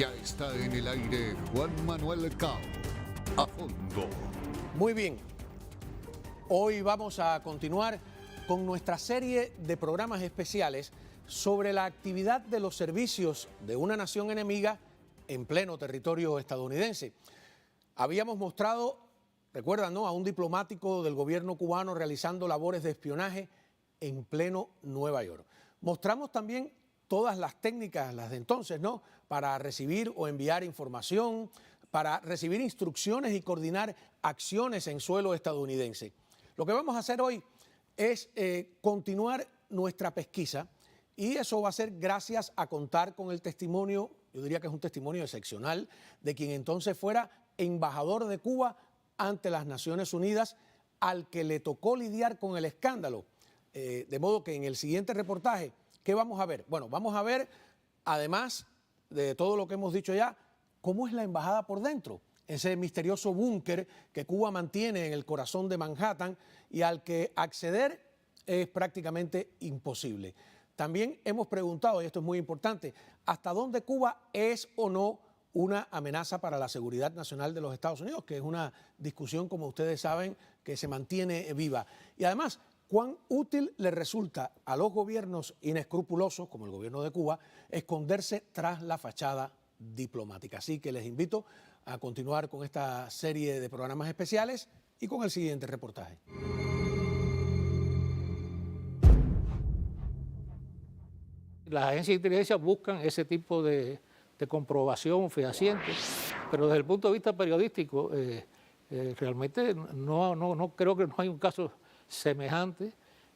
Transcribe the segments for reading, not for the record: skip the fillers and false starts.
Ya está en el aire Juan Manuel Cao. A fondo. Muy bien. Hoy vamos a continuar con nuestra serie de programas especiales sobre la actividad de los servicios de una nación enemiga en pleno territorio estadounidense. Habíamos mostrado, recuerdan, ¿no?, a un diplomático del gobierno cubano realizando labores de espionaje en pleno Nueva York. Mostramos también todas las técnicas, las de entonces, ¿no?, para recibir o enviar información, para recibir instrucciones y coordinar acciones en suelo estadounidense. Lo que vamos a hacer hoy es continuar nuestra pesquisa, y eso va a ser gracias a contar con el testimonio, yo diría que es un testimonio excepcional, de quien entonces fuera embajador de Cuba ante las Naciones Unidas, al que le tocó lidiar con el escándalo. De modo que en el siguiente reportaje, ¿qué vamos a ver? Bueno, vamos a ver, además de todo lo que hemos dicho ya, cómo es la embajada por dentro, ese misterioso búnker que Cuba mantiene en el corazón de Manhattan y al que acceder es prácticamente imposible. También hemos preguntado, y esto es muy importante, ¿hasta dónde Cuba es o no una amenaza para la seguridad nacional de los Estados Unidos? Que es una discusión, como ustedes saben, que se mantiene viva. Y además, ¿cuán útil le resulta a los gobiernos inescrupulosos, como el gobierno de Cuba, esconderse tras la fachada diplomática? Así que les invito a continuar con esta serie de programas especiales y con el siguiente reportaje. Las agencias de inteligencia buscan ese tipo de comprobación fehaciente, pero desde el punto de vista periodístico, realmente no creo que no hay un caso semejante,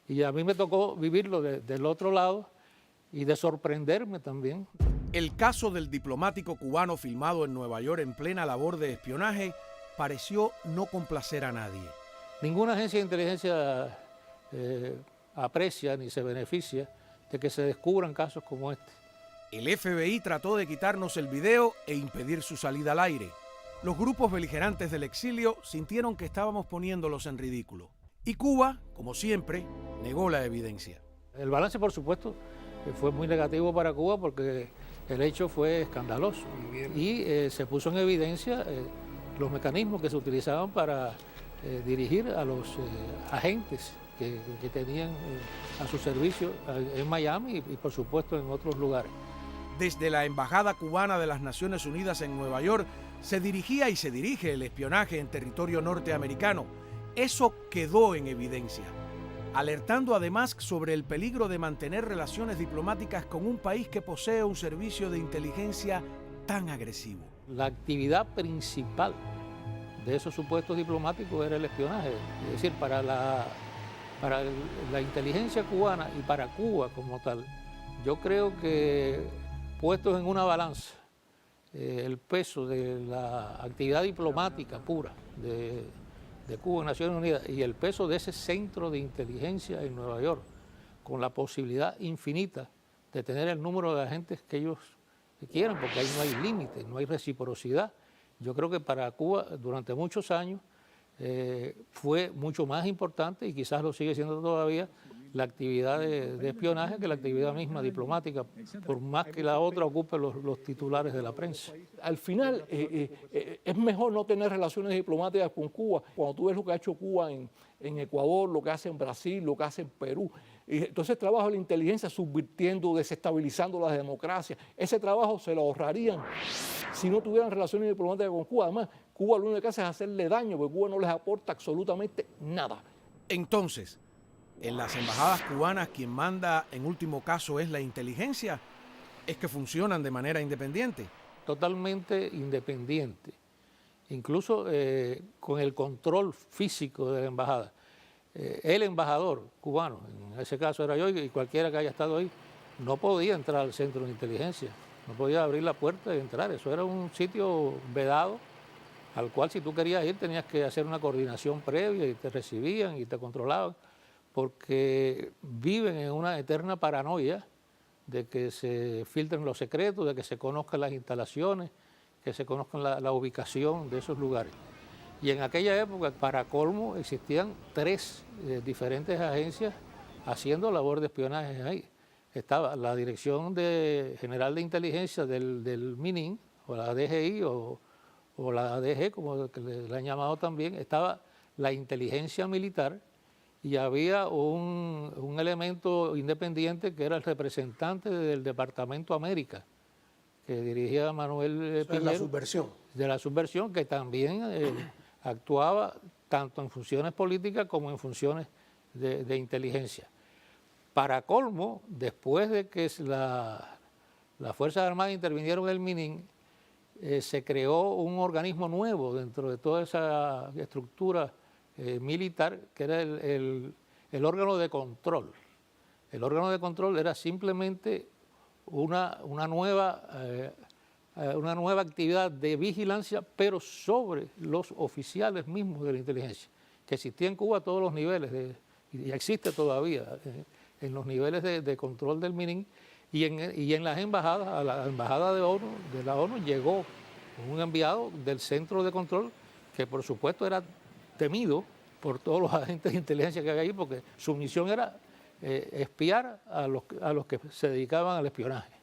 y a mí me tocó vivirlo del otro lado y de sorprenderme también. El caso del diplomático cubano filmado en Nueva York en plena labor de espionaje pareció no complacer a nadie. Ninguna agencia de inteligencia aprecia ni se beneficia de que se descubran casos como este. El FBI trató de quitarnos el video e impedir su salida al aire. Los grupos beligerantes del exilio sintieron que estábamos poniéndolos en ridículo. Y Cuba, como siempre, negó la evidencia. El balance, por supuesto, fue muy negativo para Cuba porque el hecho fue escandaloso y se puso en evidencia los mecanismos que se utilizaban para dirigir a los agentes que tenían a su servicio en Miami y por supuesto en otros lugares. Desde la Embajada Cubana de las Naciones Unidas en Nueva York se dirigía y se dirige el espionaje en territorio norteamericano. Eso quedó en evidencia, alertando además sobre el peligro de mantener relaciones diplomáticas con un país que posee un servicio de inteligencia tan agresivo. La actividad principal de esos supuestos diplomáticos era el espionaje, es decir, para la inteligencia cubana y para Cuba como tal. Yo creo que puestos en una balanza el peso de la actividad diplomática pura de Cuba en Naciones Unidas y el peso de ese centro de inteligencia en Nueva York, con la posibilidad infinita de tener el número de agentes que ellos quieran, porque ahí no hay límite, no hay reciprocidad. Yo creo que para Cuba durante muchos años fue mucho más importante, y quizás lo sigue siendo todavía, la actividad de espionaje que la actividad misma diplomática, por más que la otra ocupe los titulares de la prensa. Al final es mejor no tener relaciones diplomáticas con Cuba. Cuando tú ves lo que ha hecho Cuba en Ecuador, lo que hace en Brasil, lo que hace en Perú, entonces el trabajo de la inteligencia subvirtiendo, desestabilizando las democracias, ese trabajo se lo ahorrarían si no tuvieran relaciones diplomáticas con Cuba. Además, Cuba lo único que hace es hacerle daño, porque Cuba no les aporta absolutamente nada. Entonces, en las embajadas cubanas quien manda en último caso es la inteligencia, ¿es que funcionan de manera independiente? Totalmente independiente, incluso con el control físico de la embajada. El embajador cubano, en ese caso era yo y cualquiera que haya estado ahí, no podía entrar al centro de inteligencia, no podía abrir la puerta y entrar. Eso era un sitio vedado al cual si tú querías ir tenías que hacer una coordinación previa y te recibían y te controlaban, porque viven en una eterna paranoia de que se filtren los secretos, de que se conozcan las instalaciones, que se conozcan la ubicación de esos lugares. Y en aquella época, para colmo, existían 3 diferentes agencias haciendo labor de espionaje ahí. Estaba la Dirección General de Inteligencia del MININ, o la DGI o la ADG, como que le han llamado también, estaba la inteligencia militar y había un elemento independiente que era el representante del Departamento América, que dirigía Manuel Piñero. De la subversión. De la subversión, que también actuaba tanto en funciones políticas como en funciones de inteligencia. Para colmo, después de que las Fuerzas Armadas intervinieron en el Minin, se creó un organismo nuevo dentro de toda esa estructura militar, que era el órgano de control. El órgano de control era simplemente una nueva actividad de vigilancia, pero sobre los oficiales mismos de la inteligencia, que existía en Cuba a todos los niveles, y existe todavía en los niveles de control del Minin, y en las embajadas, a la embajada de la ONU llegó un enviado del centro de control que por supuesto era temido por todos los agentes de inteligencia que había ahí, porque su misión era espiar a los que se dedicaban al espionaje.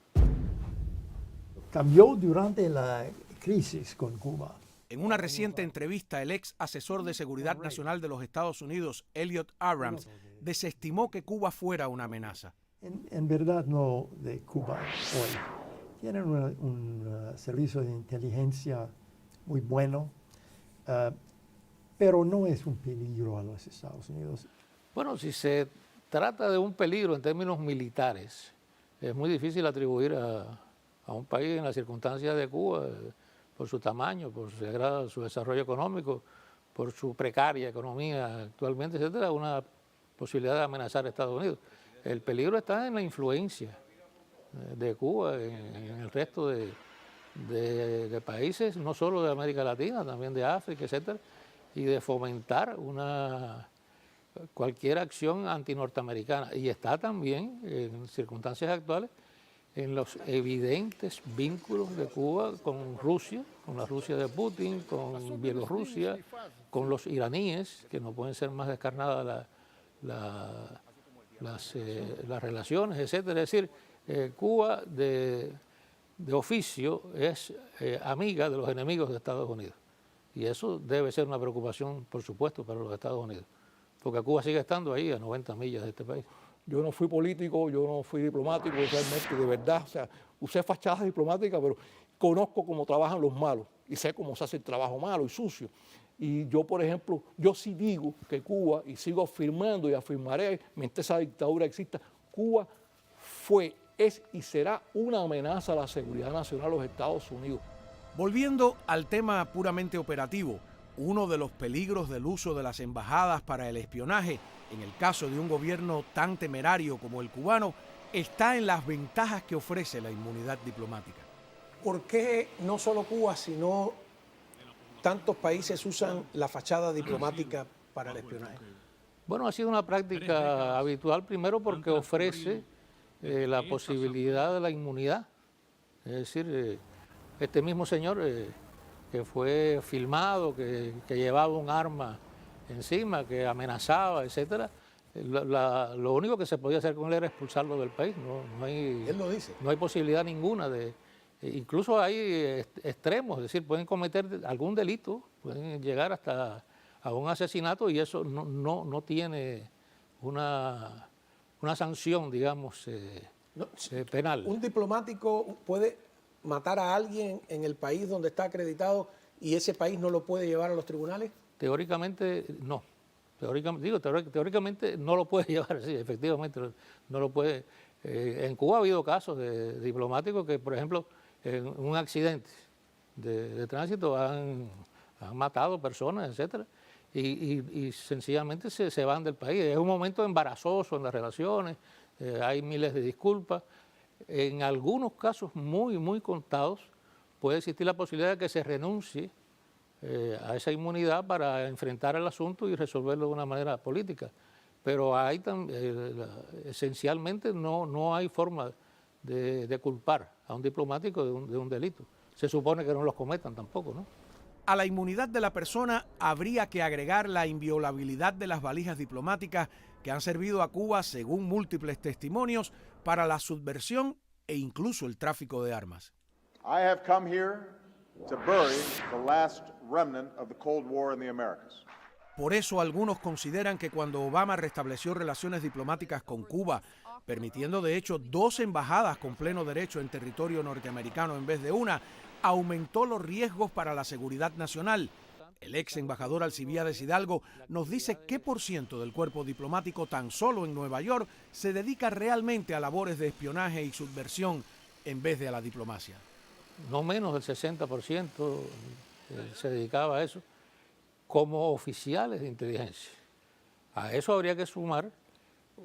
Cambió durante la crisis con Cuba. En una reciente entrevista, el ex asesor de seguridad nacional de los Estados Unidos, Elliot Abrams, desestimó que Cuba fuera una amenaza. En verdad no de Cuba hoy. Tienen un servicio de inteligencia muy bueno, pero no es un peligro a los Estados Unidos. Bueno, si se trata de un peligro en términos militares, es muy difícil atribuir a un país en las circunstancias de Cuba, por su tamaño, por su desarrollo económico, por su precaria economía actualmente, etcétera, una posibilidad de amenazar a Estados Unidos. El peligro está en la influencia de Cuba en el resto de países, no solo de América Latina, también de África, etcétera, y de fomentar cualquier acción antinorteamericana. Y está también, en circunstancias actuales, en los evidentes vínculos de Cuba con Rusia, con la Rusia de Putin, con Bielorrusia, con los iraníes, que no pueden ser más descarnadas las relaciones, etcétera. Es decir, Cuba de oficio es amiga de los enemigos de Estados Unidos. Y eso debe ser una preocupación, por supuesto, para los Estados Unidos, porque Cuba sigue estando ahí a 90 millas de este país. Yo no fui político, yo no fui diplomático, realmente, de verdad, o sea, usé fachadas diplomáticas, pero conozco cómo trabajan los malos y sé cómo se hace el trabajo malo y sucio. Y yo, por ejemplo, yo sí digo que Cuba, y sigo afirmando y afirmaré, mientras esa dictadura exista, Cuba fue, es y será una amenaza a la seguridad nacional de los Estados Unidos. Volviendo al tema puramente operativo, uno de los peligros del uso de las embajadas para el espionaje, en el caso de un gobierno tan temerario como el cubano, está en las ventajas que ofrece la inmunidad diplomática. ¿Por qué no solo Cuba, sino tantos países usan la fachada diplomática para el espionaje? Bueno, ha sido una práctica habitual, primero porque ofrece la posibilidad de la inmunidad. Es decir, este mismo señor que fue filmado, que llevaba un arma encima, que amenazaba, etcétera, lo único que se podía hacer con él era expulsarlo del país. Él lo dice. No hay posibilidad ninguna de... Incluso hay extremos, es decir, pueden cometer algún delito, pueden llegar hasta a un asesinato y eso no tiene una sanción, digamos, penal. ¿Un diplomático puede matar a alguien en el país donde está acreditado y ese país no lo puede llevar a los tribunales? Teóricamente no. Teóricamente no lo puede llevar, sí, efectivamente no lo puede. En Cuba ha habido casos de diplomáticos que, por ejemplo, en un accidente de tránsito han matado personas, etcétera, y sencillamente se van del país. Es un momento embarazoso en las relaciones, hay miles de disculpas. En algunos casos muy, muy contados puede existir la posibilidad de que se renuncie a esa inmunidad para enfrentar el asunto y resolverlo de una manera política. Pero esencialmente no hay forma de culpar a un diplomático de un delito. Se supone que no los cometan tampoco, ¿no? A la inmunidad de la persona habría que agregar la inviolabilidad de las valijas diplomáticas que han servido a Cuba, según múltiples testimonios, para la subversión e incluso el tráfico de armas. I have come here to bury the last remnant of the Cold War in the Americas. Por eso algunos consideran que cuando Obama restableció relaciones diplomáticas con Cuba, permitiendo de hecho 2 embajadas con pleno derecho en territorio norteamericano en vez de una, aumentó los riesgos para la seguridad nacional. El ex embajador Alcibiades Hidalgo nos dice qué % del cuerpo diplomático tan solo en Nueva York se dedica realmente a labores de espionaje y subversión en vez de a la diplomacia. No menos del 60% se dedicaba a eso, como oficiales de inteligencia. A eso habría que sumar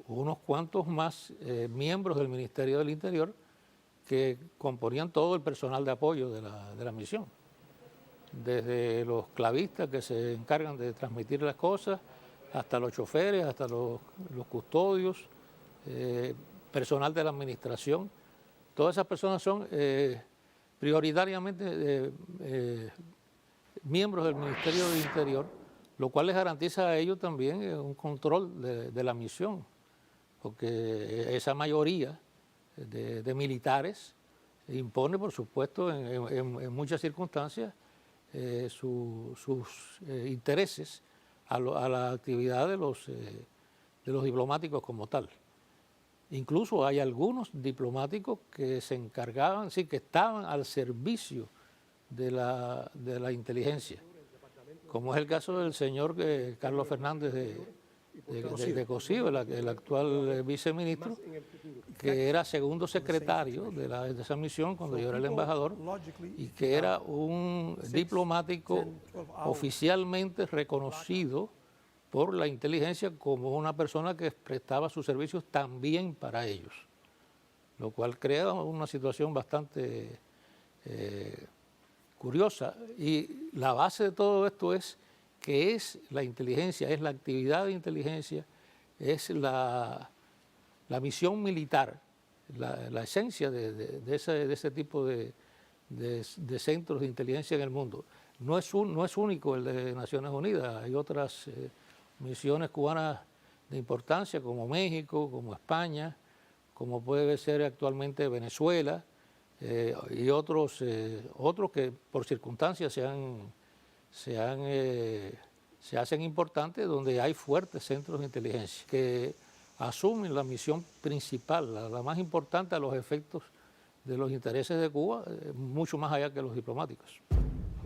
unos cuantos más miembros del Ministerio del Interior que componían todo el personal de apoyo de la misión. Desde los clavistas que se encargan de transmitir las cosas, hasta los choferes, hasta los custodios, personal de la administración. Todas esas personas son prioritariamente miembros del Ministerio del Interior, lo cual les garantiza a ellos también un control de la misión, porque esa mayoría de militares impone, por supuesto, en muchas circunstancias, sus intereses a la actividad de los diplomáticos como tal. Incluso hay algunos diplomáticos que se encargaban, sí, que estaban al servicio de la inteligencia, como es el caso del señor Carlos Fernández de Cosío, el actual viceministro, que era segundo secretario de esa misión cuando yo era el embajador, y que era un diplomático oficialmente reconocido por la inteligencia como una persona que prestaba sus servicios también para ellos, lo cual crea una situación bastante curiosa. Y la base de todo esto es que es la inteligencia, es la actividad de inteligencia, es la misión militar, la esencia de ese tipo de centros de inteligencia en el mundo. No es único el de Naciones Unidas, hay otras misiones cubanas de importancia como México, como España, como puede ser actualmente Venezuela, y otros que por circunstancias se hacen importantes, donde hay fuertes centros de inteligencia que asumen la misión principal, la más importante a los efectos de los intereses de Cuba, mucho más allá que los diplomáticos.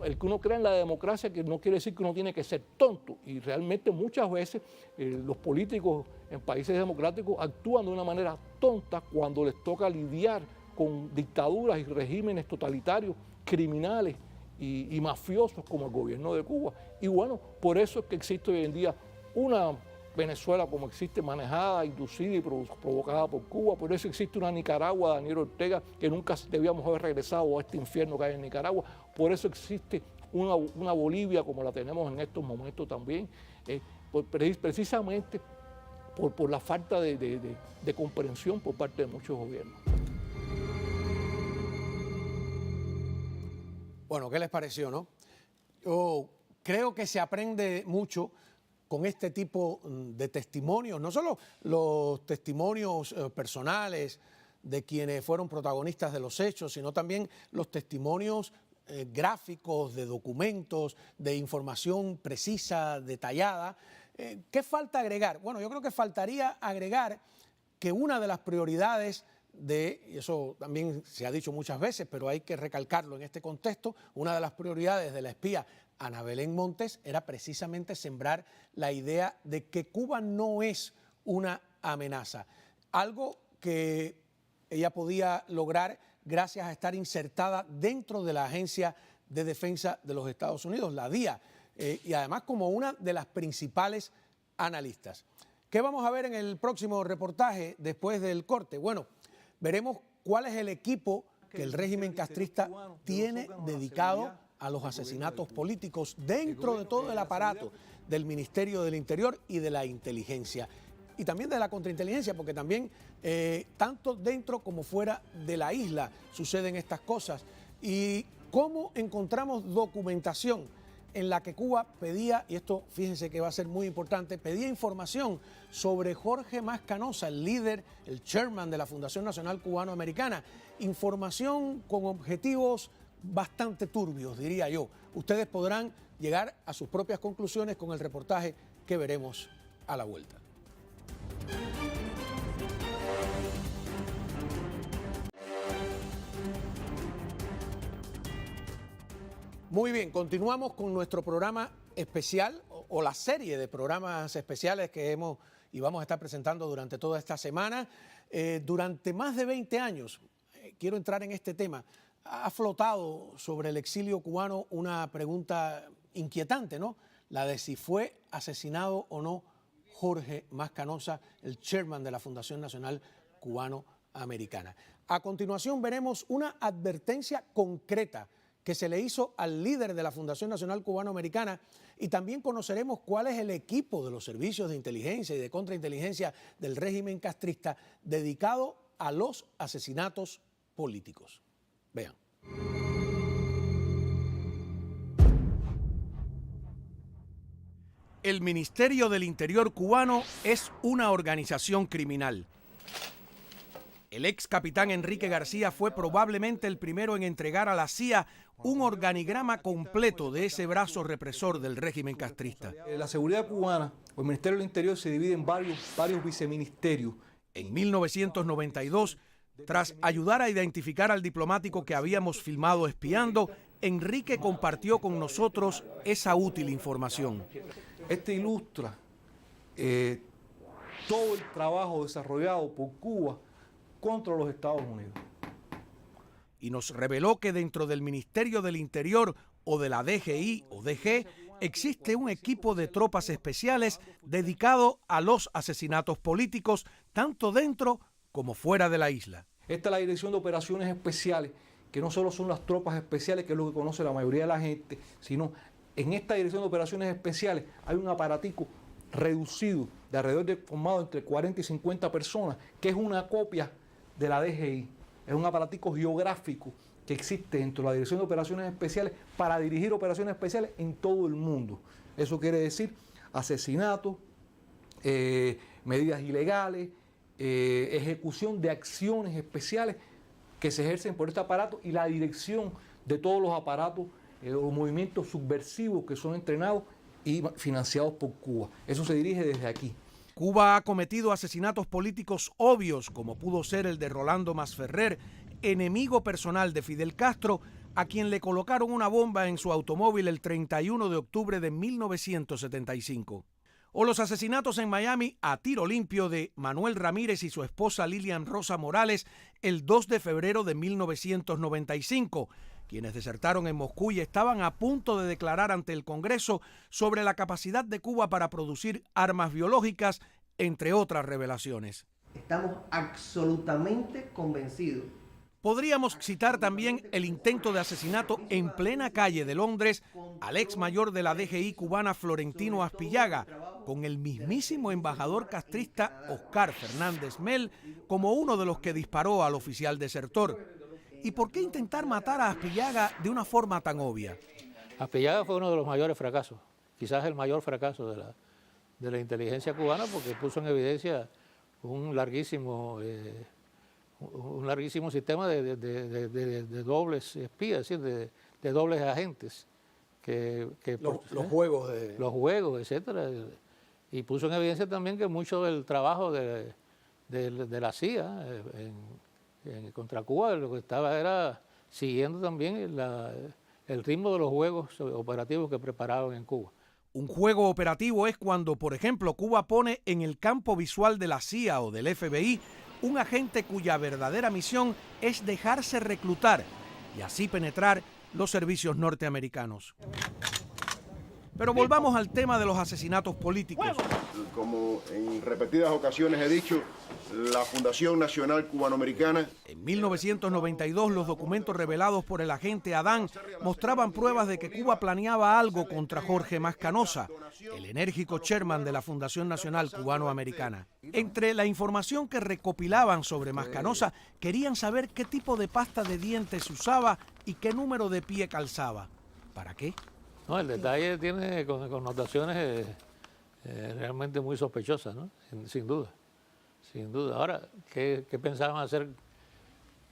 El que uno crea en la democracia, que no quiere decir que uno tiene que ser tonto, y realmente muchas veces los políticos en países democráticos actúan de una manera tonta cuando les toca lidiar con dictaduras y regímenes totalitarios, criminales y mafiosos como el gobierno de Cuba. Y bueno, por eso es que existe hoy en día una Venezuela como existe, manejada, inducida y provocada por Cuba. Por eso existe una Nicaragua, Daniel Ortega, que nunca debíamos haber regresado a este infierno que hay en Nicaragua. Por eso existe una Bolivia como la tenemos en estos momentos también, precisamente por la falta de comprensión por parte de muchos gobiernos. Bueno, ¿qué les pareció, no? Yo creo que se aprende mucho con este tipo de testimonios, no solo los testimonios personales de quienes fueron protagonistas de los hechos, sino también los testimonios gráficos, de documentos, de información precisa, detallada. ¿Qué falta agregar? Bueno, yo creo que faltaría agregar que una de las prioridades y eso también se ha dicho muchas veces, pero hay que recalcarlo en este contexto, una de las prioridades de la espía Ana Belén Montes era precisamente sembrar la idea de que Cuba no es una amenaza, algo que ella podía lograr gracias a estar insertada dentro de la Agencia de Defensa de los Estados Unidos, la DIA, y además como una de las principales analistas. ¿Qué vamos a ver en el próximo reportaje después del corte? Bueno, veremos cuál es el equipo que el régimen castrista tiene dedicado a los asesinatos políticos dentro de todo el aparato del Ministerio del Interior y de la inteligencia. Y también de la contrainteligencia, porque también tanto dentro como fuera de la isla suceden estas cosas. Y cómo encontramos documentación en la que Cuba pedía, y esto fíjense que va a ser muy importante, pedía información sobre Jorge Mas Canosa, el líder, el chairman de la Fundación Nacional Cubano-Americana. Información con objetivos bastante turbios, diría yo. Ustedes podrán llegar a sus propias conclusiones con el reportaje que veremos a la vuelta. Muy bien, continuamos con nuestro programa especial o la serie de programas especiales que hemos y vamos a estar presentando durante toda esta semana. Durante más de 20 años, quiero entrar en este tema, ha flotado sobre el exilio cubano una pregunta inquietante, ¿no? La de si fue asesinado o no Jorge Mas Canosa, el chairman de la Fundación Nacional Cubano-Americana. A continuación veremos una advertencia concreta que se le hizo al líder de la Fundación Nacional Cubano-Americana y también conoceremos cuál es el equipo de los servicios de inteligencia y de contrainteligencia del régimen castrista dedicado a los asesinatos políticos. Vean. El Ministerio del Interior cubano es una organización criminal. El ex capitán Enrique García fue probablemente el primero en entregar a la CIA un organigrama completo de ese brazo represor del régimen castrista. La seguridad cubana, o el Ministerio del Interior, se divide en varios viceministerios. En 1992, tras ayudar a identificar al diplomático que habíamos filmado espiando, Enrique compartió con nosotros esa útil información. Este ilustra todo el trabajo desarrollado por Cuba contra los Estados Unidos. Y nos reveló que dentro del Ministerio del Interior o de la DGI o DG existe un equipo de tropas especiales dedicado a los asesinatos políticos, tanto dentro como fuera de la isla. Esta es la Dirección de Operaciones Especiales, que no solo son las tropas especiales, que es lo que conoce la mayoría de la gente, sino en esta Dirección de Operaciones Especiales hay un aparatico reducido de alrededor de formado entre 40 y 50 personas, que es una copia de la DGI. Es un aparatico geográfico que existe dentro de la Dirección de Operaciones Especiales para dirigir operaciones especiales en todo el mundo. Eso quiere decir asesinatos, medidas ilegales, ejecución de acciones especiales que se ejercen por este aparato y la dirección de todos los aparatos o movimientos subversivos que son entrenados y financiados por Cuba. Eso se dirige desde aquí. Cuba ha cometido asesinatos políticos obvios, como pudo ser el de Rolando Masferrer, enemigo personal de Fidel Castro, a quien le colocaron una bomba en su automóvil el 31 de octubre de 1975. O los asesinatos en Miami a tiro limpio de Manuel Ramírez y su esposa Lilian Rosa Morales el 2 de febrero de 1995, quienes desertaron en Moscú y estaban a punto de declarar ante el Congreso sobre la capacidad de Cuba para producir armas biológicas, entre otras revelaciones. Estamos absolutamente convencidos. Podríamos citar también el intento de asesinato en plena calle de Londres al ex mayor de la DGI cubana Florentino Aspillaga, con el mismísimo embajador castrista Oscar Fernández Mel como uno de los que disparó al oficial desertor. ¿Y por qué intentar matar a Aspillaga de una forma tan obvia? Aspillaga fue uno de los mayores fracasos, quizás el mayor fracaso de la inteligencia cubana, porque puso en evidencia un larguísimo sistema de dobles espías, es decir, de dobles agentes. Los juegos. Los juegos, etcétera. Y puso en evidencia también que mucho del trabajo de la CIA contra Cuba lo que estaba era siguiendo también el ritmo de los juegos operativos que preparaban en Cuba. Un juego operativo es cuando, por ejemplo, Cuba pone en el campo visual de la CIA o del FBI un agente cuya verdadera misión es dejarse reclutar y así penetrar los servicios norteamericanos. Pero volvamos al tema de los asesinatos políticos. Como en repetidas ocasiones he dicho, la Fundación Nacional Cubanoamericana. En 1992, los documentos revelados por el agente Adán mostraban pruebas de que Cuba planeaba algo contra Jorge Mas Canosa, el enérgico chairman de la Fundación Nacional Cubano-Americana. Entre la información que recopilaban sobre Mas Canosa, querían saber qué tipo de pasta de dientes usaba y qué número de pie calzaba. ¿Para qué? No, el detalle tiene connotaciones realmente muy sospechosas, ¿no? Sin duda, sin duda. Ahora, ¿qué pensaban hacer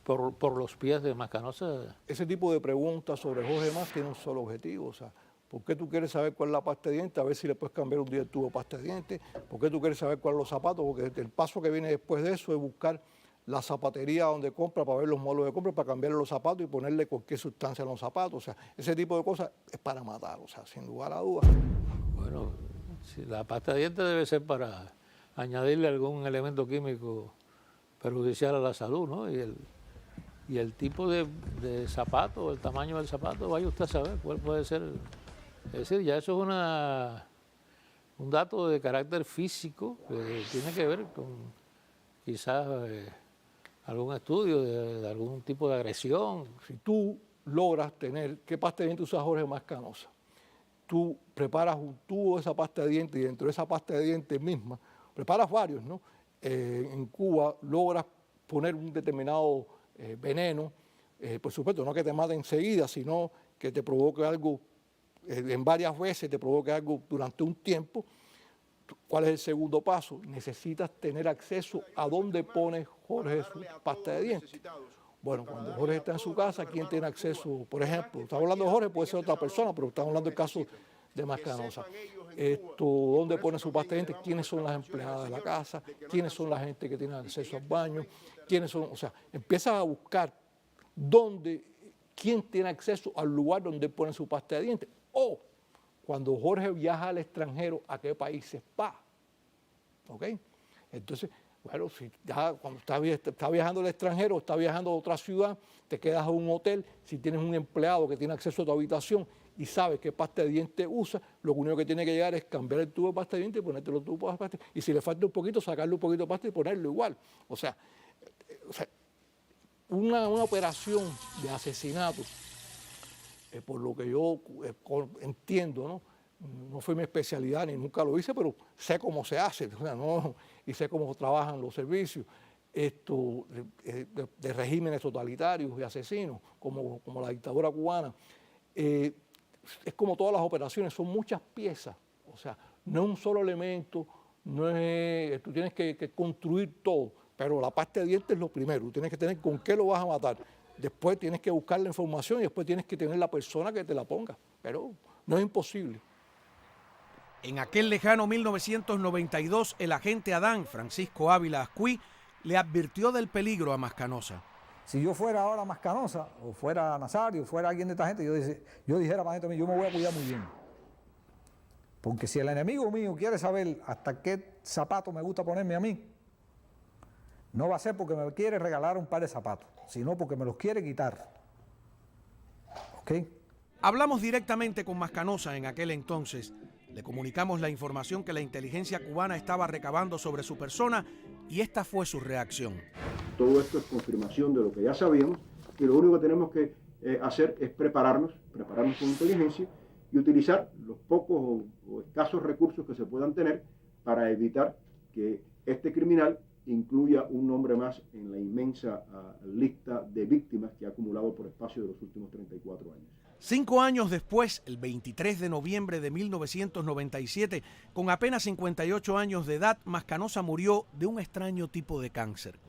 por los pies de Mascanosa? Ese tipo de preguntas sobre Jorge Mas tiene un solo objetivo, o sea, ¿por qué tú quieres saber cuál es la pasta de dientes? A ver si le puedes cambiar un día el tubo de pasta de dientes. ¿Por qué tú quieres saber cuáles son los zapatos? Porque el paso que viene después de eso es buscar la zapatería donde compra para ver los modelos de compra, para cambiarle los zapatos y ponerle cualquier sustancia en los zapatos. O sea, ese tipo de cosas es para matar, o sea, sin lugar a dudas. Bueno, si la pasta de dientes debe ser para añadirle algún elemento químico perjudicial a la salud, ¿no? Y el tipo de zapato, el tamaño del zapato, vaya usted a saber cuál puede ser. Es decir, ya eso es un dato de carácter físico que tiene que ver con quizás algún estudio de algún tipo de agresión. Si tú logras tener, ¿qué pasta de dientes usa Jorge Mascanosa? Tú preparas un tubo de esa pasta de dientes y dentro de esa pasta de dientes misma, preparas varios, ¿no? En Cuba logras poner un determinado veneno, por supuesto, no que te mate enseguida, sino que te provoque algo en varias veces, te provoque algo durante un tiempo. ¿Cuál es el segundo paso? Necesitas tener acceso a dónde pone Jorge su pasta de dientes. Bueno, cuando Jorge está en su casa, ¿quién tiene acceso? Por ejemplo, estamos hablando de Jorge, puede ser otra persona, pero estamos hablando del caso de Mascanosa. ¿Dónde pone su pasta de dientes? ¿Quiénes son las empleadas de la casa? ¿Quiénes son la gente que tiene acceso al baño? ¿Quiénes son? O sea, empiezas a buscar quién tiene acceso al lugar donde pone su pasta de dientes. O cuando Jorge viaja al extranjero, ¿a qué países va? ¿Ok? Entonces, bueno, si ya cuando está viajando al extranjero, está viajando a otra ciudad, te quedas en un hotel, si tienes un empleado que tiene acceso a tu habitación y sabes qué pasta de dientes usa, lo único que tiene que llegar es cambiar el tubo de pasta de dientes y ponerte los tubos de pasta de dientes. Y si le falta un poquito, sacarle un poquito de pasta y ponerlo igual. O sea una operación de asesinato, por lo que yo entiendo, ¿no? No fue mi especialidad ni nunca lo hice, pero sé cómo se hace, o sea, ¿no? Y sé cómo trabajan los servicios de regímenes totalitarios y asesinos, como la dictadura cubana. Es como todas las operaciones, son muchas piezas, o sea, no es un solo elemento, tú tienes que construir todo, pero la pasta de dientes es lo primero, tú tienes que tener con qué lo vas a matar. Después tienes que buscar la información y después tienes que tener la persona que te la ponga, pero no es imposible. En aquel lejano 1992, el agente Adán, Francisco Ávila Ascuí, le advirtió del peligro a Mascanosa. Si yo fuera ahora Mascanosa, o fuera Nazario, o fuera alguien de esta gente, yo dijera para dentro, yo me voy a cuidar muy bien. Porque si el enemigo mío quiere saber hasta qué zapato me gusta ponerme a mí, no va a ser porque me quiere regalar un par de zapatos, sino porque me los quiere quitar. ¿Ok? Hablamos directamente con Mascanosa en aquel entonces. Le comunicamos la información que la inteligencia cubana estaba recabando sobre su persona y esta fue su reacción. Todo esto es confirmación de lo que ya sabíamos y lo único que tenemos que hacer es prepararnos con inteligencia y utilizar los pocos o escasos recursos que se puedan tener para evitar que este criminal incluya un nombre más en la inmensa lista de víctimas que ha acumulado por espacio de los últimos 34 años. 5 años después, el 23 de noviembre de 1997, con apenas 58 años de edad, Mascanosa murió de un extraño tipo de cáncer.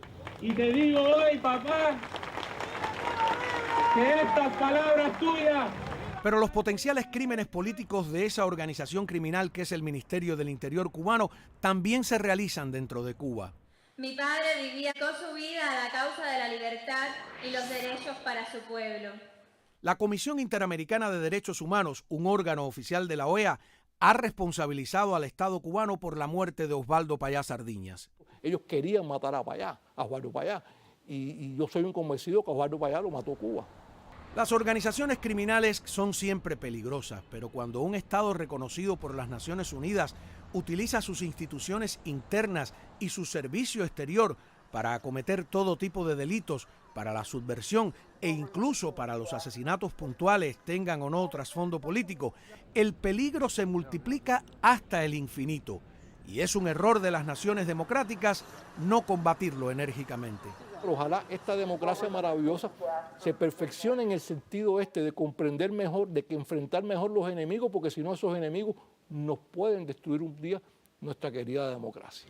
Y te digo hoy, papá, que estas palabras tuyas... Pero los potenciales crímenes políticos de esa organización criminal que es el Ministerio del Interior cubano también se realizan dentro de Cuba. Mi padre vivía toda su vida a la causa de la libertad y los derechos para su pueblo. La Comisión Interamericana de Derechos Humanos, un órgano oficial de la OEA, ha responsabilizado al Estado cubano por la muerte de Osvaldo Payá Sardiñas. Ellos querían matar a Payá, a Osvaldo Payá, y yo soy un convencido que Osvaldo Payá lo mató Cuba. Las organizaciones criminales son siempre peligrosas, pero cuando un Estado reconocido por las Naciones Unidas utiliza sus instituciones internas y su servicio exterior para acometer todo tipo de delitos, para la subversión e incluso para los asesinatos puntuales, tengan o no trasfondo político, el peligro se multiplica hasta el infinito. Y es un error de las naciones democráticas no combatirlo enérgicamente. Pero ojalá esta democracia maravillosa se perfeccione en el sentido de comprender mejor, de que enfrentar mejor los enemigos, porque si no esos enemigos nos pueden destruir un día nuestra querida democracia.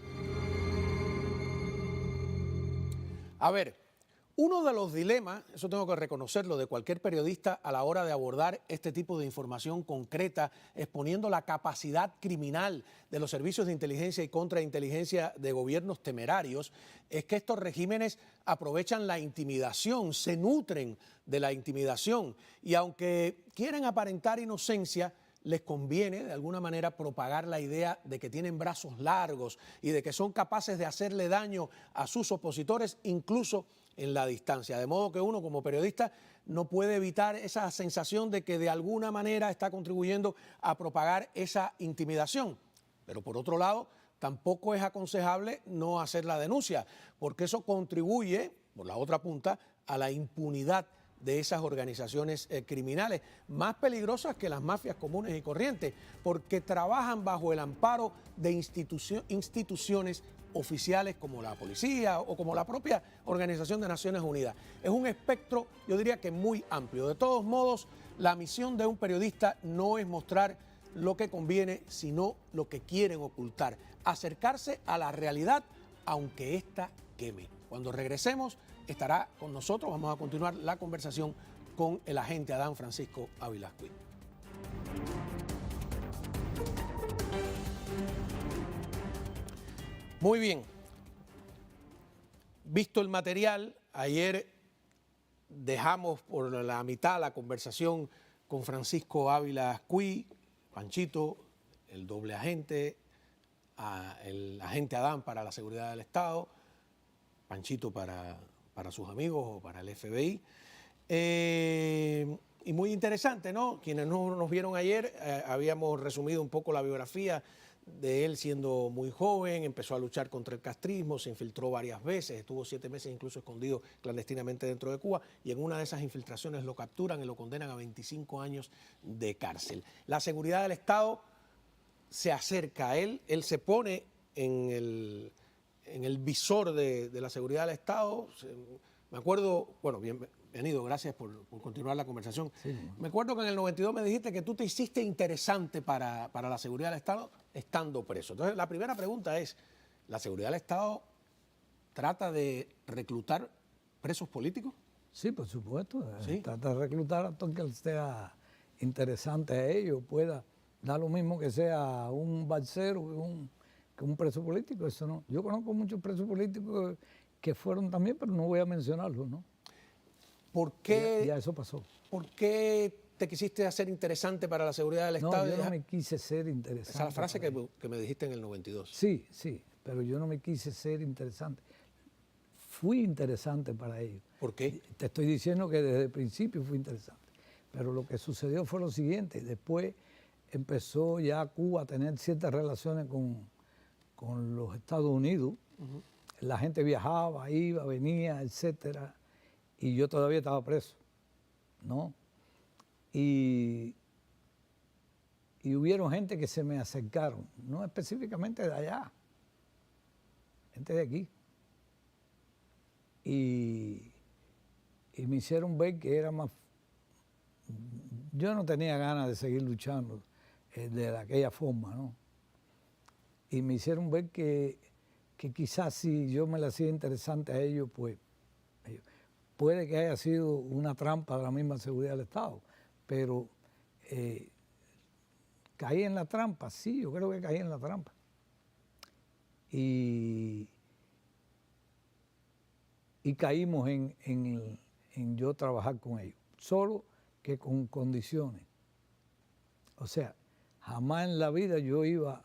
A ver, uno de los dilemas, eso tengo que reconocerlo, de cualquier periodista a la hora de abordar este tipo de información concreta, exponiendo la capacidad criminal de los servicios de inteligencia y contrainteligencia de gobiernos temerarios, es que estos regímenes aprovechan la intimidación, se nutren de la intimidación y aunque quieren aparentar inocencia, les conviene de alguna manera propagar la idea de que tienen brazos largos y de que son capaces de hacerle daño a sus opositores incluso en la distancia. De modo que uno como periodista no puede evitar esa sensación de que de alguna manera está contribuyendo a propagar esa intimidación. Pero por otro lado, tampoco es aconsejable no hacer la denuncia, porque eso contribuye, por la otra punta, a la impunidad de esas organizaciones criminales, más peligrosas que las mafias comunes y corrientes, porque trabajan bajo el amparo de instituciones oficiales como la policía o como la propia Organización de Naciones Unidas. Es un espectro, yo diría que muy amplio. De todos modos, la misión de un periodista no es mostrar lo que conviene, sino lo que quieren ocultar, acercarse a la realidad, aunque ésta queme. Cuando regresemos, estará con nosotros, vamos a continuar la conversación con el agente Adán Francisco Ávila Cui. Muy bien, visto el material, ayer dejamos por la mitad la conversación con Francisco Ávila Cui, Panchito, el doble agente, el agente Adán para la seguridad del Estado, Panchito para sus amigos o para el FBI. Y muy interesante, ¿no? Quienes no nos vieron ayer, habíamos resumido un poco la biografía de él siendo muy joven, empezó a luchar contra el castrismo, se infiltró varias veces, estuvo 7 meses incluso escondido clandestinamente dentro de Cuba y en una de esas infiltraciones lo capturan y lo condenan a 25 años de cárcel. La seguridad del Estado se acerca a él se pone en el visor de la seguridad del Estado. Me acuerdo, bueno, bienvenido, gracias por continuar la conversación. Sí. Me acuerdo que en el 92 me dijiste que tú te hiciste interesante para la seguridad del Estado estando preso. Entonces, la primera pregunta es, ¿la seguridad del Estado trata de reclutar presos políticos? Sí, por supuesto. ¿Sí? Trata de reclutar a todo el que sea interesante a ellos, pueda dar lo mismo que sea un balsero que un preso político. Eso no. Yo conozco muchos presos políticos que fueron también, pero no voy a mencionarlos, ¿no? ¿Por qué? Ya eso pasó. ¿Por qué te quisiste hacer interesante para la seguridad del Estado? No, yo no me quise ser interesante. Esa es la frase que me dijiste en el 92. Sí, pero yo no me quise ser interesante. Fui interesante para ellos. ¿Por qué? Te estoy diciendo que desde el principio fui interesante. Pero lo que sucedió fue lo siguiente. Después empezó ya Cuba a tener ciertas relaciones con los Estados Unidos. Uh-huh. La gente viajaba, iba, venía, etcétera. Y yo todavía estaba preso, ¿no? Y hubieron gente que se me acercaron, no específicamente de allá, gente de aquí. Y me hicieron ver que era más... Yo no tenía ganas de seguir luchando de aquella forma, ¿no? Y me hicieron ver que quizás si yo me la hacía interesante a ellos, pues... Puede que haya sido una trampa de la misma seguridad del Estado, pero caí en la trampa, sí, yo creo que caí en la trampa. Y caímos en yo trabajar con ellos, solo que con condiciones. O sea, jamás en la vida yo iba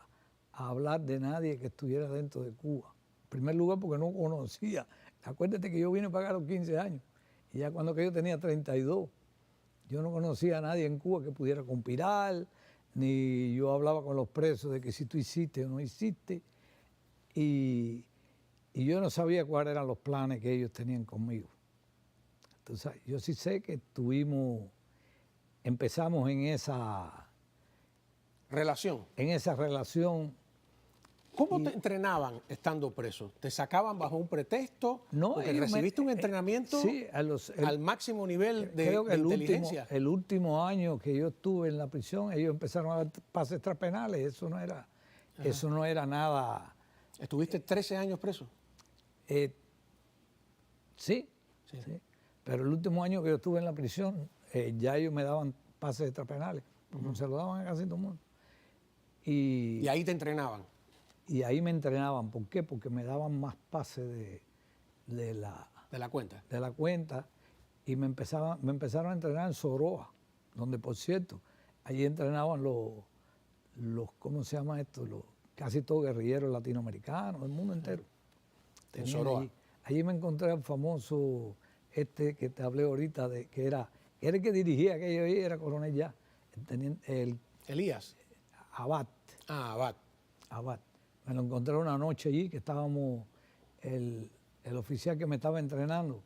a hablar de nadie que estuviera dentro de Cuba. En primer lugar porque no conocía. Acuérdate que yo vine para acá a los 15 años y ya cuando que yo tenía 32, yo no conocía a nadie en Cuba que pudiera conspirar, ni yo hablaba con los presos de que si tú hiciste o no hiciste, y yo no sabía cuáles eran los planes que ellos tenían conmigo. Entonces, yo sí sé que empezamos en esa relación. ¿Cómo te entrenaban estando preso? ¿Te sacaban bajo un pretexto? No, porque ellos recibiste un entrenamiento sí, al máximo nivel de, creo que de inteligencia. el último año que yo estuve en la prisión, ellos empezaron a dar pases extrapenales. Eso no era nada. ¿Estuviste 13 años preso? Sí. Pero el último año que yo estuve en la prisión, ya ellos me daban pases extrapenales, como se lo daban a casi todo el mundo. Y ahí te entrenaban. Y ahí me entrenaban. ¿Por qué? Porque me daban más pases de la cuenta. Y me empezaron a entrenar en Soroa, donde, por cierto, allí entrenaban los ¿cómo se llama esto? Casi todos guerrilleros latinoamericanos, del mundo entero. En Soroa. Allí me encontré al famoso que te hablé ahorita, que era el que dirigía aquello ahí, era coronel ya. Elías. Abad. Abad. Me lo encontré una noche allí, que estábamos, el oficial que me estaba entrenando,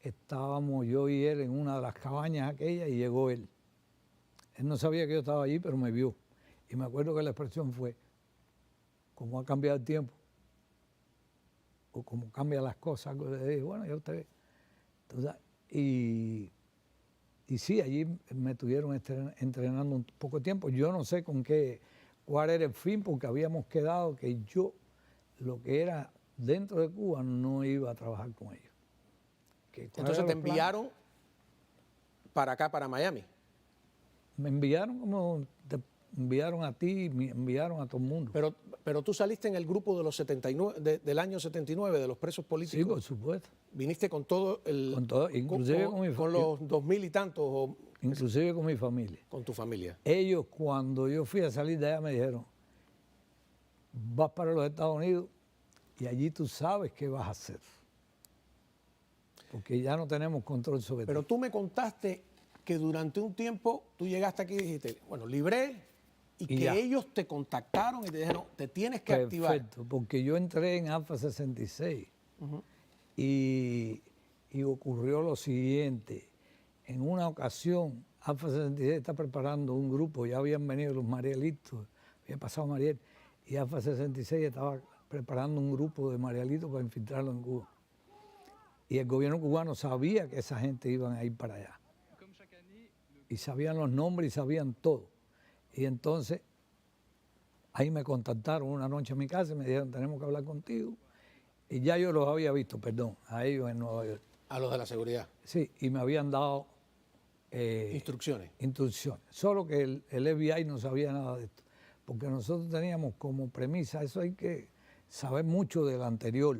estábamos yo y él en una de las cabañas aquellas y llegó él. Él no sabía que yo estaba allí, pero me vio. Y me acuerdo que la expresión fue, ¿cómo ha cambiado el tiempo? O cómo cambian las cosas. Le dije, bueno, ya usted ve. Entonces, y sí, allí me estuvieron entrenando un poco de tiempo. Yo no sé cuál era el fin, porque habíamos quedado que yo, lo que era dentro de Cuba, no iba a trabajar con ellos. Entonces te enviaron para acá, para Miami. Me enviaron como te enviaron a ti, me enviaron a todo el mundo. Pero tú saliste en el grupo de los 79, del año 79, de los presos políticos. Sí, por supuesto. Viniste con todo el... Con todo, inclusive con mi familia. Con los 2000 y tantos. Inclusive con mi familia. Con tu familia. Ellos, cuando yo fui a salir de allá, me dijeron, vas para los Estados Unidos y allí tú sabes qué vas a hacer. Porque ya no tenemos control sobre ti. Pero tú me contaste que durante un tiempo tú llegaste aquí y dijiste, bueno, libré, y que ya. ellos te contactaron y te dijeron, te tienes que activar. Perfecto, porque yo entré en Alfa 66 y ocurrió lo siguiente. En una ocasión, Alfa 66 está preparando un grupo, ya habían venido los marielitos, había pasado Mariel, y Alfa 66 estaba preparando un grupo de marielitos para infiltrarlo en Cuba. Y el gobierno cubano sabía que esa gente iban a ir para allá. Y sabían los nombres y sabían todo. Y entonces, ahí me contactaron una noche a mi casa y me dijeron, tenemos que hablar contigo. Y ya yo los había visto, a ellos en Nueva York. A los de la seguridad. Sí, y me habían dado... instrucciones. Solo que el FBI no sabía nada de esto. Porque nosotros teníamos como premisa, eso hay que saber mucho del anterior.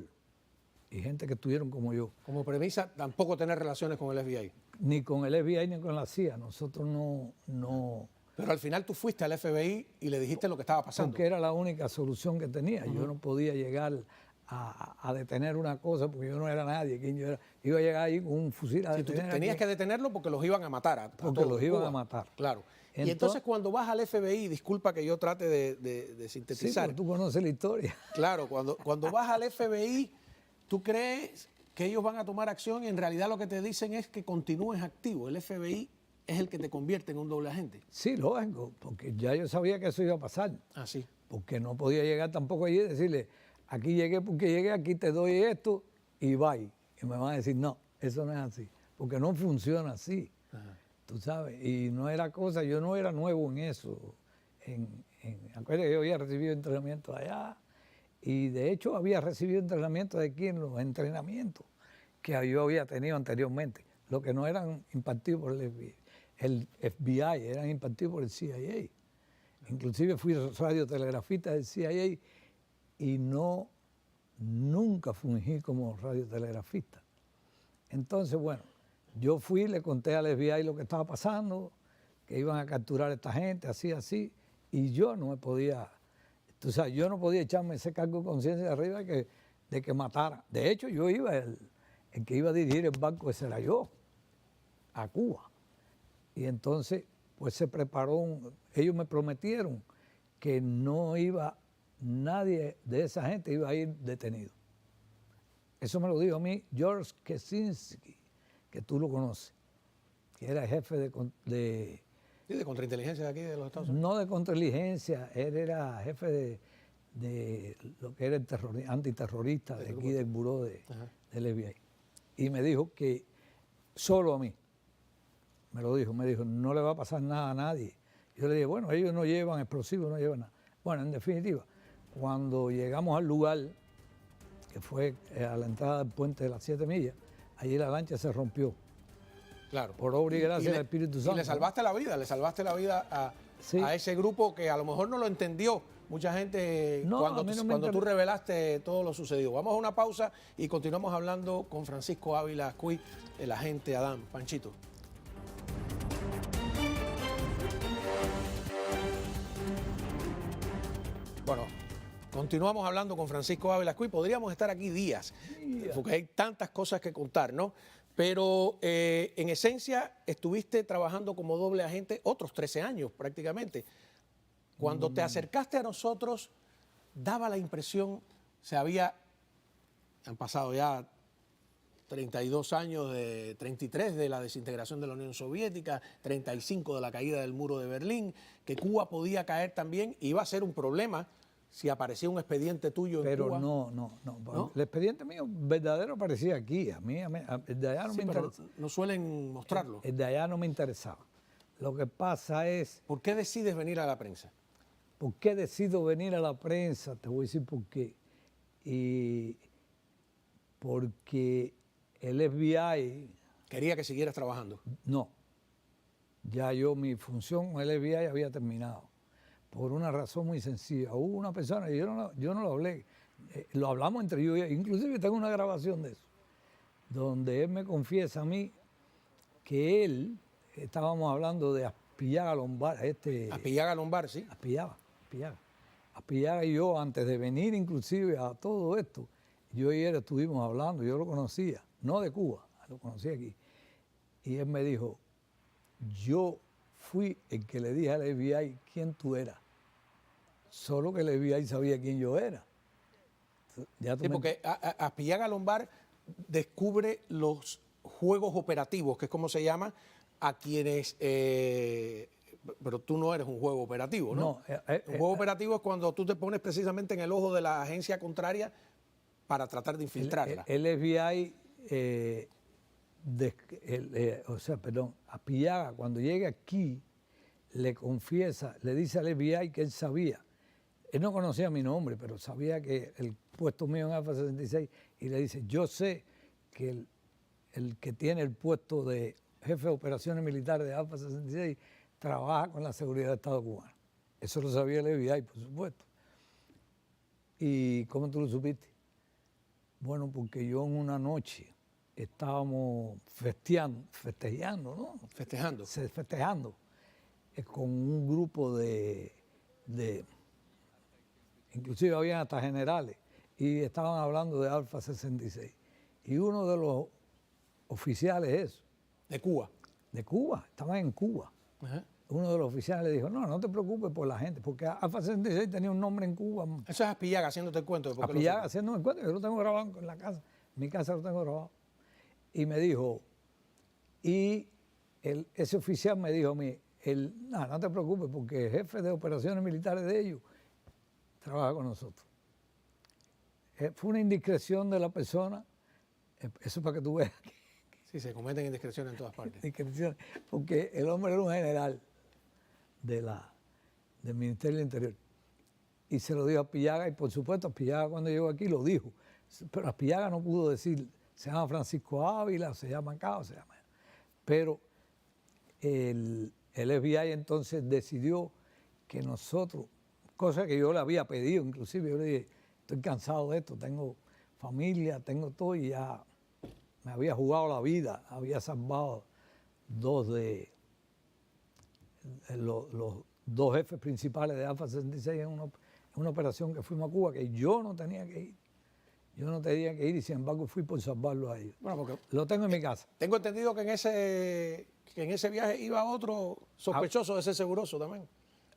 Y gente que estuvieron como yo. Como premisa, tampoco tener relaciones con el FBI. Ni con el FBI ni con la CIA. Nosotros no... Pero al final tú fuiste al FBI y le dijiste lo que estaba pasando. Porque era la única solución que tenía. Yo no podía llegar a detener una cosa porque yo no era nadie. ¿Quién yo era? Iba a llegar ahí con un fusil a detener. Tenías que detenerlo porque los iban a matar. Porque los iban a matar. Claro. Y entonces cuando vas al FBI, disculpa que yo trate de sintetizar. Sí, tú conoces la historia. Claro, cuando vas al FBI, tú crees que ellos van a tomar acción y en realidad lo que te dicen es que continúes activo. El FBI es el que te convierte en un doble agente. Sí, lógico, porque ya yo sabía que eso iba a pasar. Ah, sí. Porque no podía llegar tampoco allí y decirle, aquí llegué porque llegué, aquí te doy esto y bye. Y me van a decir, no, eso no es así. Porque no funciona así. Ajá. Tú sabes, y no era cosa, yo no era nuevo en eso. Acuérdate que yo había recibido entrenamiento allá. Y de hecho había recibido entrenamiento de aquí en los entrenamientos que yo había tenido anteriormente. Lo que no eran impartidos por el FBI, eran impartidos por el CIA. Inclusive fui radiotelegrafista del CIA y nunca fungí como radiotelegrafista. Entonces, bueno, yo fui, le conté al FBI lo que estaba pasando, que iban a capturar a esta gente, así, y yo no me podía... Tú sabes, yo no podía echarme ese cargo de conciencia de arriba de que matara. De hecho, yo iba, el que iba a dirigir el barco, ese era yo, a Cuba. Y entonces, pues se preparó, ellos me prometieron que no iba, nadie de esa gente iba a ir detenido. Eso me lo dijo a mí George Kaczynski, que tú lo conoces, que era jefe de contrainteligencia de aquí de los Estados Unidos. No de contrainteligencia, él era jefe de lo que era el antiterrorista de aquí del buró del FBI. Y me dijo que solo a mí, me dijo, no le va a pasar nada a nadie. Yo le dije, bueno, ellos no llevan explosivos, no llevan nada. Bueno, en definitiva, cuando llegamos al lugar, que fue a la entrada del puente de las 7 millas, allí la lancha se rompió. Claro. Por obra y gracia del Espíritu Santo. Y le salvaste la vida a ese grupo que a lo mejor no lo entendió mucha gente cuando tú revelaste todo lo sucedido. Vamos a una pausa y continuamos hablando con Francisco Ávila Cuy, el agente Adán. Panchito. Bueno, continuamos hablando con Francisco Ávila Cuy. Podríamos estar aquí días, porque hay tantas cosas que contar, ¿no? Pero en esencia estuviste trabajando como doble agente otros 13 años prácticamente. Cuando te acercaste a nosotros, daba la impresión, han pasado ya 32 años, 33 de la desintegración de la Unión Soviética, 35 de la caída del muro de Berlín, que Cuba podía caer también, iba a ser un problema si aparecía un expediente tuyo en Cuba. Pero no. El expediente mío verdadero aparecía aquí. A mí el de allá no me interesaba. No suelen mostrarlo. El de allá no me interesaba. Lo que pasa es... ¿Por qué decides venir a la prensa? ¿Por qué decido venir a la prensa? Te voy a decir por qué. Porque el FBI... ¿Quería que siguieras trabajando? No. Ya mi función con el FBI había terminado. Por una razón muy sencilla. Hubo una persona, y yo no lo hablé, lo hablamos entre yo y él, inclusive tengo una grabación de eso, donde él me confiesa a mí que estábamos hablando de Aspillaga Lombard. Aspillaga Lombard, sí. Aspillaga y yo, antes de venir inclusive a todo esto, yo y él estuvimos hablando, yo lo conocía, no de Cuba, lo conocí aquí. Y él me dijo, yo fui el que le dije al FBI quién tú eras. Solo que el FBI sabía quién yo era. Sí, porque Aspillaga Lombard descubre los juegos operativos, que es como se llama, a quienes... pero tú no eres un juego operativo, ¿no? Un juego operativo es cuando tú te pones precisamente en el ojo de la agencia contraria para tratar de infiltrarla. El FBI... Aspillaga, cuando llega aquí, le confiesa, le dice al FBI que él sabía. Él no conocía mi nombre, pero sabía que el puesto mío en Alfa 66, y le dice, yo sé que el que tiene el puesto de jefe de operaciones militares de Alfa 66 trabaja con la seguridad del Estado cubano. Eso lo sabía el FBI, por supuesto. ¿Y cómo tú lo supiste? Bueno, porque yo en una noche estábamos festejando, ¿no? Festejando con un grupo de inclusive habían hasta generales, y estaban hablando de Alfa 66. Y uno de los oficiales ¿De Cuba? De Cuba, estaban en Cuba. Ajá. Uno de los oficiales le dijo, no te preocupes por la gente, porque Alfa 66 tenía un nombre en Cuba. Eso es Aspillaga haciéndote el cuento. Aspillaga haciéndome el cuento, yo lo tengo grabado en la casa, en mi casa lo tengo grabado. Y me dijo, ese oficial me dijo a mí, no te preocupes, porque el jefe de operaciones militares de ellos trabaja con nosotros. Fue una indiscreción de la persona, eso para que tú veas. Sí, se cometen indiscreciones en todas partes. Indiscreciones, porque el hombre era un general del Ministerio del Interior. Y se lo dijo a Aspillaga, y por supuesto Aspillaga cuando llegó aquí lo dijo. Pero Aspillaga no pudo decir, se llama Francisco Ávila, se llama Cao, se llama. Pero el FBI entonces decidió que nosotros, cosa que yo le había pedido, inclusive yo le dije, estoy cansado de esto, tengo familia, tengo todo, y ya me había jugado la vida, había salvado los dos jefes principales de Alfa 66 en una operación que fuimos a Cuba, que yo no tenía que ir. Yo no tenía que ir, y sin embargo fui por salvarlo a ellos. Bueno, porque lo tengo en mi casa. Tengo entendido que en ese viaje iba otro sospechoso de ese seguroso también.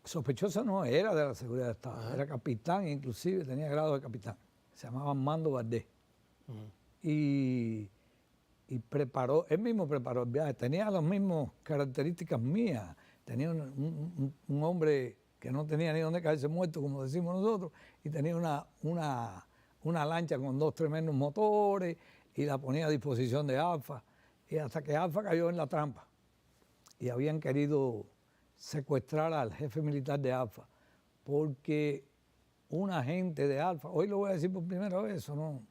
Sospechoso no era de la seguridad del Estado, era capitán, inclusive tenía grado de capitán. Se llamaba Armando Valdés. Y él mismo preparó el viaje. Tenía las mismas características mías. Tenía un hombre que no tenía ni dónde caerse muerto, como decimos nosotros, y tenía una lancha con 2 tremendos motores y la ponía a disposición de Alfa, y hasta que Alfa cayó en la trampa y habían querido secuestrar al jefe militar de Alfa, porque un agente de Alfa, hoy lo voy a decir por primera vez, eso no,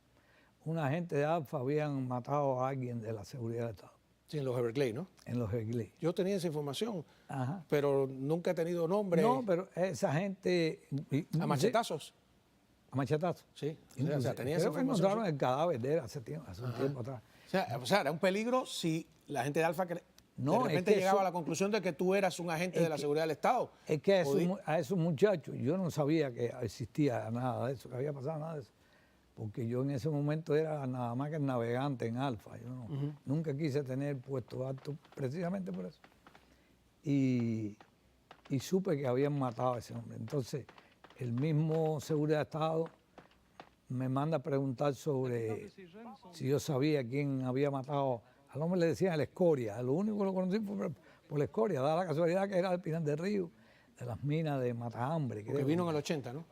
un agente de Alfa habían matado a alguien de la seguridad del Estado. Sí, en los Everglades, ¿no? En los Everglades. Yo tenía esa información, Ajá. pero nunca he tenido nombre. No, pero esa gente... ¿A machetazos? ¿A machetazos? Sí, o sea, tenía esa creo que información. encontraron el cadáver de él hace un tiempo atrás. O sea, era un peligro si la gente de Alfa No, de repente es que llegaba eso- a la conclusión de que tú eras un agente de la seguridad del Estado. Es que a esos muchachos, yo no sabía que existía nada de eso, que había pasado nada de eso. Porque yo en ese momento era nada más que el navegante en Alfa. Yo nunca quise tener puesto alto precisamente por eso. Y supe que habían matado a ese hombre. Entonces, el mismo Seguridad de Estado me manda a preguntar sobre si yo sabía quién había matado. Al hombre le decían el Escoria. Lo único que lo conocí fue por la Escoria. Da la casualidad que era del Pinar del Río, de las minas de Matahambre. Porque vino en el 80, ¿no?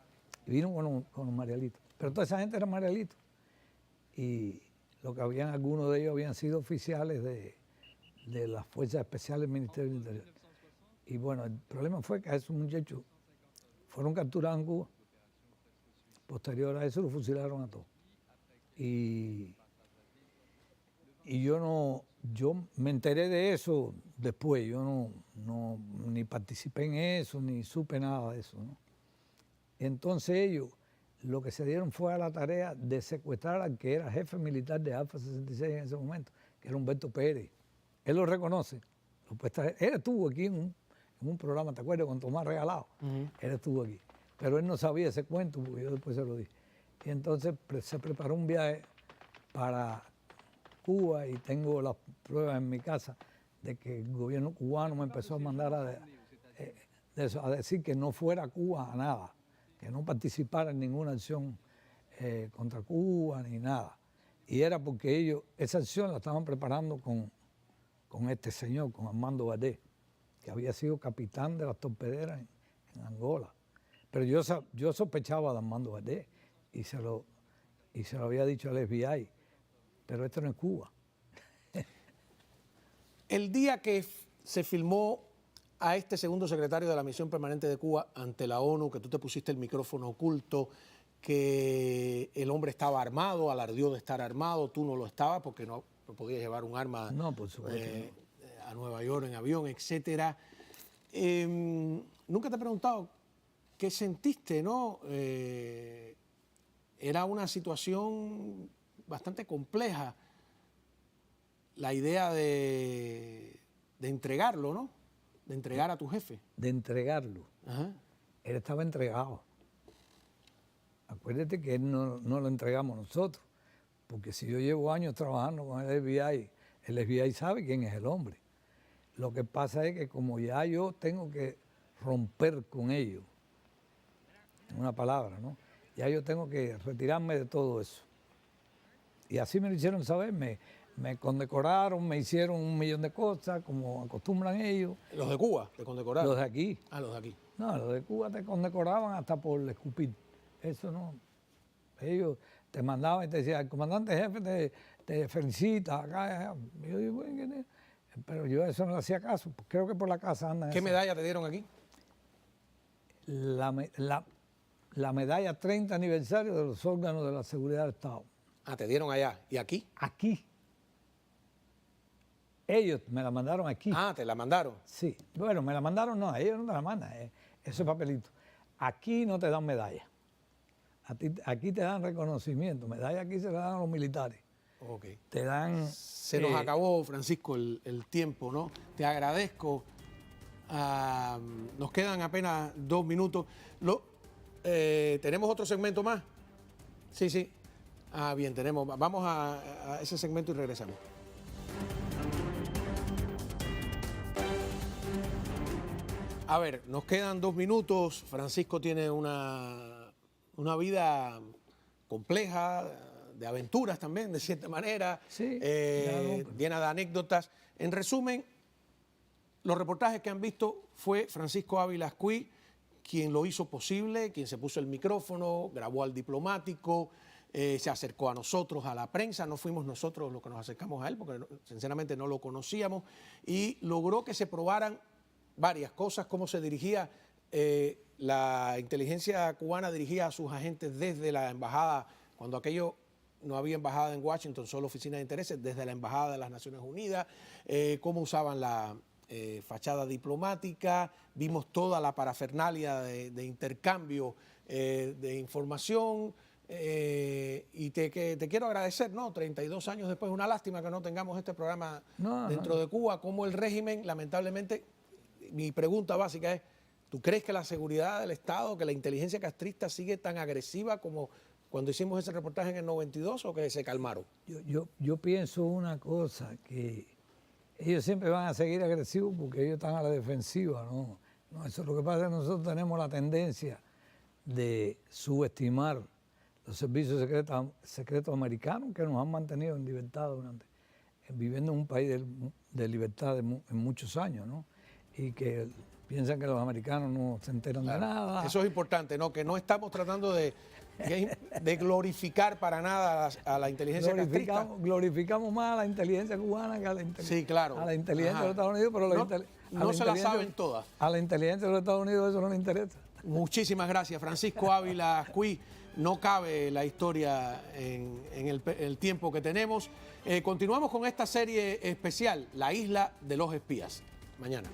Y vino con los Marielitos. Pero toda esa gente era Marielitos. Y lo que habían, algunos de ellos habían sido oficiales de las Fuerzas Especiales del Ministerio del Interior. Y bueno, el problema fue que a esos muchachos fueron capturados en Cuba. Posterior a eso lo fusilaron a todos. Y yo me enteré de eso después. Yo no ni participé en eso, ni supe nada de eso, ¿no? Entonces ellos lo que se dieron fue a la tarea de secuestrar al que era jefe militar de Alfa 66 en ese momento, que era Humberto Pérez. Él lo reconoce. Él estuvo aquí en un programa, ¿te acuerdas? Con Tomás Regalado. Él estuvo aquí. Pero él no sabía ese cuento, porque yo después se lo dije. Y entonces se preparó un viaje para Cuba y tengo las pruebas en mi casa de que el gobierno cubano me empezó a mandar a decir que no fuera a Cuba a nada, que no participara en ninguna acción contra Cuba ni nada. Y era porque ellos esa acción la estaban preparando con este señor, con Armando Valdés, que había sido capitán de las torpederas en Angola. Pero yo sospechaba de Armando Valdés y se lo había dicho al FBI, pero esto no es Cuba. El día que se filmó a este segundo secretario de la Misión Permanente de Cuba ante la ONU, que tú te pusiste el micrófono oculto, que el hombre estaba armado, alardeó de estar armado, tú no lo estabas porque no podías llevar un arma por supuesto, a Nueva York en avión, etcétera. Nunca te he preguntado qué sentiste, ¿no? Era una situación bastante compleja la idea de entregarlo, ¿no? De entregar a tu jefe. De entregarlo. Ajá. Él estaba entregado. Acuérdate que él no lo entregamos nosotros, porque si yo llevo años trabajando con el FBI sabe quién es el hombre. Lo que pasa es que como ya yo tengo que romper con ellos, en una palabra, ¿no? Ya yo tengo que retirarme de todo eso. Y así me lo hicieron saber, me condecoraron, me hicieron 1.000.000 de cosas, como acostumbran ellos. ¿Los de Cuba te condecoraron? Los de aquí. Ah, los de aquí. No, los de Cuba te condecoraban hasta por escupir. Eso no. Ellos te mandaban y te decían, el comandante jefe te felicita. Acá. Yo digo, bueno, pero yo eso no le hacía caso. Creo que por la casa andan. ¿Qué medalla te dieron aquí? La medalla 30 aniversario de los órganos de la seguridad del Estado. Ah, te dieron allá. ¿Y aquí? Aquí. Ellos me la mandaron aquí. Ah, ¿te la mandaron? Sí. Bueno, me la mandaron, no, ellos no te la mandan. Eso es papelito. Aquí no te dan medalla. Aquí te dan reconocimiento. Medalla aquí se la dan a los militares. Ok. Te dan... Se nos acabó, Francisco, el tiempo, ¿no? Te agradezco. Nos quedan apenas 2 minutos. ¿Tenemos otro segmento más? Sí. Bien, tenemos. Vamos a ese segmento y regresamos. A ver, nos quedan 2 minutos. Francisco tiene una vida compleja, de aventuras también, de cierta manera, sí, llena de anécdotas. En resumen, los reportajes que han visto fue Francisco Ávila Ascuy, quien lo hizo posible, quien se puso el micrófono, grabó al diplomático, se acercó a nosotros, a la prensa. No fuimos nosotros los que nos acercamos a él, porque sinceramente no lo conocíamos, y logró que se probaran varias cosas, cómo se dirigía. La inteligencia cubana dirigía a sus agentes desde la embajada, cuando aquello no había embajada en Washington, solo oficina de intereses, desde la embajada de las Naciones Unidas, cómo usaban la fachada diplomática, vimos toda la parafernalia de intercambio de información. Y te quiero agradecer, ¿no? 32 años después, una lástima que no tengamos este programa dentro de Cuba, como el régimen, lamentablemente, mi pregunta básica es, ¿tú crees que la seguridad del Estado, que la inteligencia castrista sigue tan agresiva como cuando hicimos ese reportaje en el 92 o que se calmaron? Yo pienso una cosa, que ellos siempre van a seguir agresivos porque ellos están a la defensiva, ¿no? Eso es lo que pasa, es que nosotros tenemos la tendencia de subestimar los servicios secretos americanos que nos han mantenido en libertad viviendo en un país de libertad en muchos años, ¿no? Y que piensan que los americanos no se enteran de nada. Eso es importante, ¿no? Que no estamos tratando de glorificar para nada a la inteligencia castrista. Glorificamos más a la inteligencia cubana que a la inteligencia de los Estados Unidos, pero no se la saben todas. A la inteligencia de los Estados Unidos eso no le interesa. Muchísimas gracias, Francisco Ávila Cuy. No cabe la historia en el tiempo que tenemos. Continuamos con esta serie especial, La Isla de los Espías. Mañana.